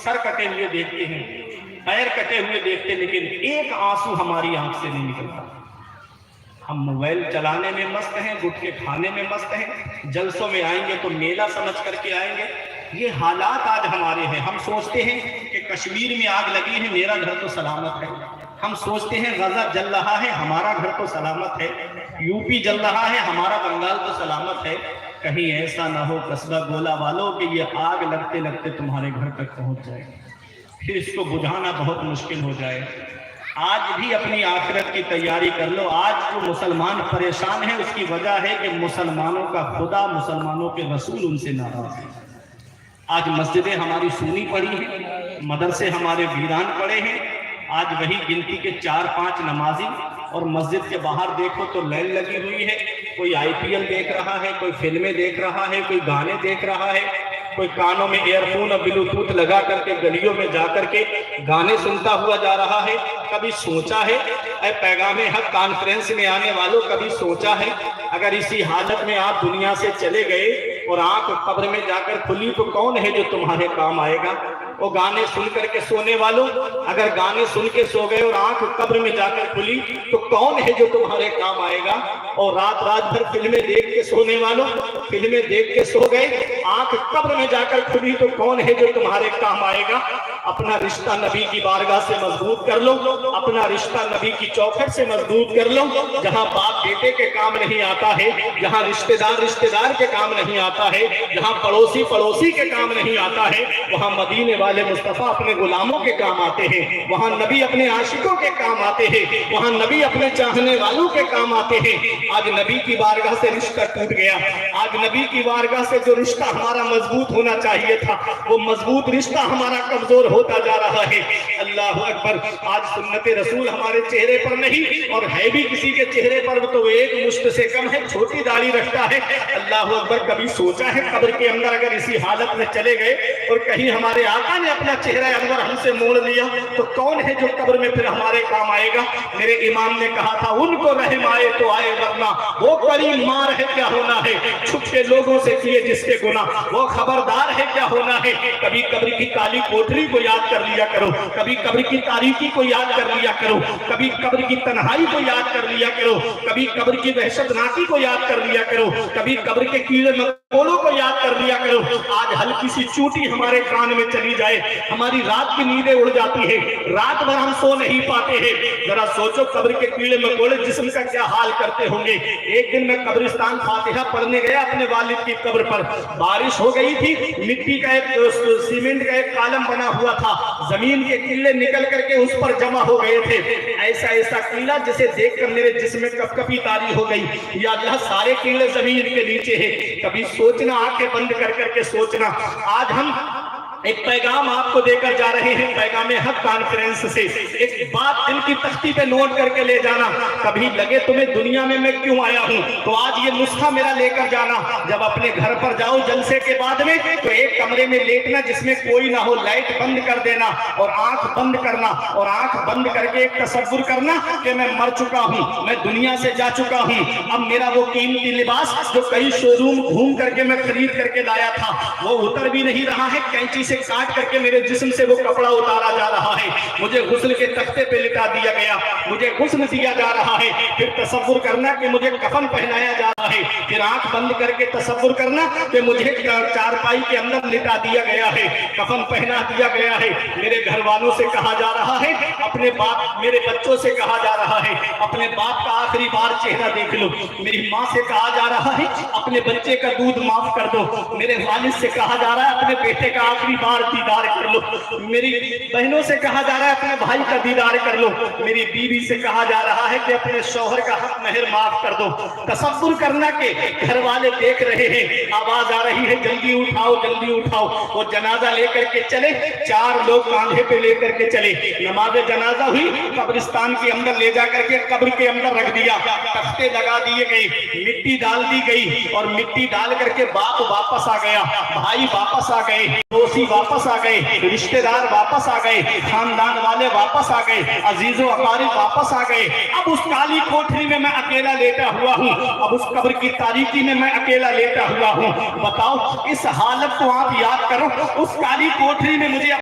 سر کٹے ہوئے دیکھتے ہیں، پیر کٹے ہوئے دیکھتے ہیں، لیکن ایک آنسو ہماری آنکھ سے نہیں نکلتا۔ ہم موبائل چلانے میں مست ہیں، گٹکے کھانے میں مست ہیں، جلسوں میں آئیں گے تو میلہ سمجھ کر کے آئیں گے۔ یہ حالات آج ہمارے ہیں۔ ہم سوچتے ہیں کہ کشمیر میں آگ لگی ہے، میرا گھر تو سلامت ہے۔ ہم سوچتے ہیں غزہ جل رہا ہے، ہمارا گھر تو سلامت ہے۔ یو پی جل رہا ہے، ہمارا بنگال تو سلامت ہے۔ کہیں ایسا نہ ہو قصبہ گولا والوں کہ یہ آگ لگتے لگتے تمہارے گھر تک پہنچ جائے، پھر اس کو بجھانا بہت مشکل ہو جائے۔ آج بھی اپنی آخرت کی تیاری کر لو۔ آج جو مسلمان پریشان ہیں اس کی وجہ ہے کہ مسلمانوں کا خدا، مسلمانوں کے رسول ان سے ناراض ہے۔ آج مسجدیں ہماری سونی پڑی ہیں، مدرسے ہمارے ویران پڑے ہیں۔ آج وہی گنتی کے 4-5 نمازی، اور مسجد کے باہر دیکھو تو لائن لگی ہوئی ہے۔ کوئی آئی پی ایل دیکھ رہا ہے، کوئی فلمیں دیکھ رہا ہے، کوئی گانے دیکھ رہا ہے، کوئی کانوں میں ایئر فون اور بلوٹوتھ لگا کر کے گلیوں میں جا کر کے گانے سنتا ہوا جا رہا ہے۔ کبھی سوچا ہے اے پیغام حق کانفرنس میں آنے والوں، کبھی سوچا ہے اگر اسی حالت میں آپ دنیا سے چلے گئے اور آنکھ قبر میں جا کر کھلی تو کون ہے جو تمہارے کام آئے گا؟ وہ گانے سن کر کے سونے والوں، اگر گانے سن کے سو گئے اور آنکھ قبر میں جا کر کھلی تو کون ہے جو تمہارے کام آئے گا؟ اور رات رات بھر فلمیں دیکھ کے سونے والوں، فلمیں دیکھ کے سو گئے، آنکھ قبر میں جا کر کھلی تو کون ہے جو تمہارے کام آئے گا؟ اپنا رشتہ نبی کی بارگاہ سے مضبوط کر لو، اپنا رشتہ نبی کی چوکھٹ سے مضبوط کر لو۔ جہاں باپ بیٹے کے کام نہیں آتا ہے، جہاں رشتہ دار کے کام نہیں آتا ہے، جہاں پڑوسی کے کام نہیں آتا ہے، وہاں مدینے والے مصطفیٰ اپنے غلاموں کے کام آتے ہیں، وہاں نبی اپنے عاشقوں کے کام آتے ہیں، وہاں نبی اپنے چاہنے والوں کے کام آتے ہیں۔ آج نبی کی بارگاہ سے رشتہ ٹوٹ گیا۔ آج نبی کی بارگاہ سے جو رشتہ ہمارا مضبوط ہونا چاہیے تھا، وہ مضبوط رشتہ ہمارا کمزور ہوتا جا رہا ہے۔ اللہ اکبر! آج سنت رسول ہمارے چہرے پر نہیں، اور ہے بھی کسی کے چہرے پر تو ایک مشت سے کم ہے، چھوٹی داڑھی رکھتا ہے۔ اللہ اکبر! کبھی سوچا ہے قبر کے اندر اگر اسی حالت میں چلے گئے اور کہیں ہمارے آقا نے اپنا چہرہ انور ہم سے موڑ لیا تو کون ہے جو قبر میں پھر ہمارے کام آئے گا؟ میرے امام نے کہا تھا ان کو رحم آئے تو آئے، ورنہ وہ کریم مار ہے کیا ہونا ہے، چھپ کے لوگوں سے کیے جس کے گناہ وہ خبردار ہے کیا ہونا ہے۔ کبھی قبر کی کالی کوٹری کو یاد کر لیا کرو، کبھی قبر کی تاریکی کو یاد کر لیا کرو، کبھی قبر کی تنہائی کو یاد کر لیا کرو، کبھی قبر کی وحشت ناکی کو یاد کر لیا کرو، کبھی قبر کے کیڑے مکوڑوں کو یاد کر لیا کرو۔ آج ہلکی سی چوٹی ہمارے کان میں چلی جائے، ہماری رات کی نیندیں اڑ جاتی ہے، رات بھر ہم سو نہیں پاتے ہیں۔ ذرا سوچو قبر کے کیڑے مکوڑے جسم کا کیا حال کرتے ہوں گے۔ ایک دن میں قبرستان فاتحہ پڑھنے گیا اپنے والد کی قبر پر، بارش ہو گئی تھی، مٹی کا ایک سیمنٹ کا ایک کالم بنا ہوا تھا، زمین کے کیڑے نکل کر کے اس پر جمع ہو گئے تھے۔ ایسا کیڑا جسے دیکھ کر میرے جسم میں کپ کپی طاری ہو گئی، یا اللہ سارے کیڑے زمین کے نیچے ہیں۔ کبھی سوچنا، آنکھیں بند کر کر کے سوچنا۔ آج ہم ایک پیغام آپ کو دے کر جا رہے ہیں، پیغام حق کانفرنس سے ایک بات دل کی تختی پہ نوٹ کر کے لے جانا۔ کبھی لگے تمہیں دنیا میں کیوں آیا ہوں تو آج یہ نسخہ میرا لے کر جانا۔ جب اپنے گھر پر جاؤ جلسے کے بعد میں تو ایک کمرے میں لیٹنا جس میں کوئی نہ ہو، لائٹ بند کر دینا اور آنکھ بند کرنا، اور آنکھ بند کر کے ایک تصور کرنا کہ میں مر چکا ہوں، میں دنیا سے جا چکا ہوں۔ اب میرا وہ قیمتی لباس جو کئی شو روم گھوم کر کے میں خرید کر کے لایا تھا وہ اتر بھی نہیں رہا ہے، کینچی سے کاٹ کر کے میرے جسم سے وہ کپڑا اتارا جا رہا ہے، مجھے غسل کے تختے پہ لٹا دیا گیا، مجھے غسل دیا جا رہا ہے۔ پھر تصور کرنا کہ مجھے کفن پہنایا جا رہا ہے، پھر آنکھ بند کر کے تصور کرنا کہ مجھے چارپائی کے اندر لٹا دیا گیا ہے، کفن پہنا دیا گیا ہے۔ میرے گھر والوں سے کہا جا رہا ہے، اپنے باپ، میرے بچوں سے کہا جا رہا ہے اپنے باپ کا آخری بار چہرہ دیکھ لو۔ میری ماں سے کہا جا رہا ہے اپنے بچے کا دودھ معاف کر دو۔ میرے والد سے کہا جا رہا ہے اپنے بیٹے کا آخری بار دیدار کر لو۔ میری بہنوں سے کہا جا رہا ہے اپنے بھائی کا دیدار کر لو۔ میری بیوی سے کہا جا رہا ہے کہ اپنے شوہر کا حق مہر معاف کر دو۔ تصور کرنا کہ گھر والے دیکھ رہے ہیں، آواز آ رہی ہے جلدی اٹھاؤ جلدی اٹھاؤ۔ وہ جنازہ لے کر کے چلے، 4 لوگ کاندھے پہ لے کر کے چلے، نماز جنازہ ہوئی، قبرستان کے اندر لے جا کر کے قبر کے اندر رکھ دیا، تختے لگا دیے گئے، مٹی ڈال دی گئی، اور مٹی ڈال کر کے باپ واپس آ گیا، بھائی واپس آ گئے، پڑوسی واپس آ گئے، رشتہ دار واپس آ گئے، خاندان والے واپس آ گئے، عزیز و اقارب واپس آ گئے۔ اب اس کالی کوٹری میں میں اکیلا لیٹا ہوا ہوں، اب اس قبر کی تاریکی میں میں اکیلا لیٹا ہوا ہوں۔ بتاؤ اس حالت کو آپ یاد کرو، اس کالی کوٹری میں مجھے